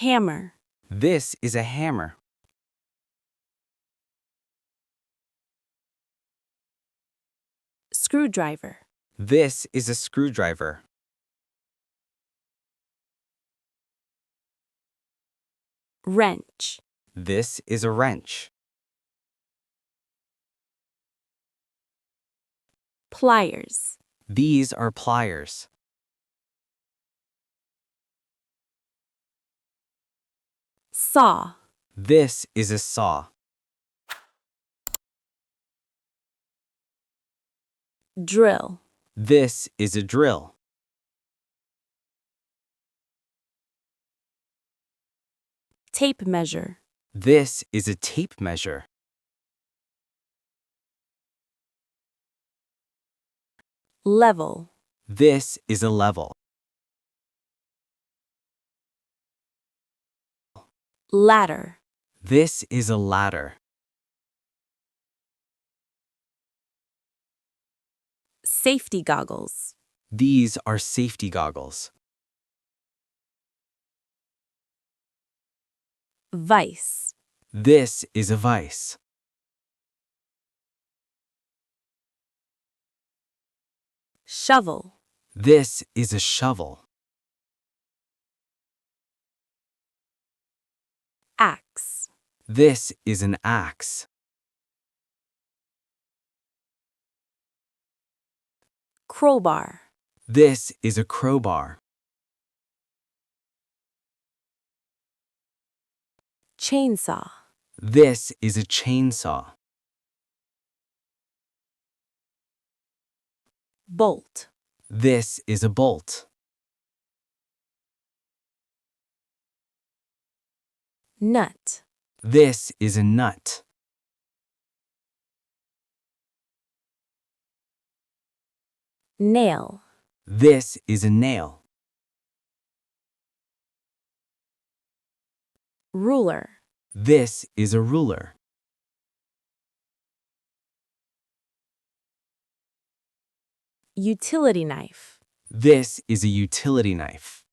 Hammer. This is a hammer. Screwdriver. This is a screwdriver. Wrench. This is a wrench. Pliers. These are pliers. Saw. This is a saw. Drill. This is a drill. Tape measure. This is a tape measure. Level. This is a level. Ladder. This is a ladder. Safety goggles. These are safety goggles. Vise. This is a vise. Shovel. This is a shovel. Axe. This is an axe. Crowbar. This is a crowbar. Chainsaw. This is a chainsaw. Bolt. This is a bolt. Nut. This is a nut. Nail. This is a nail. Ruler. This is a ruler. Utility knife. This is a utility knife.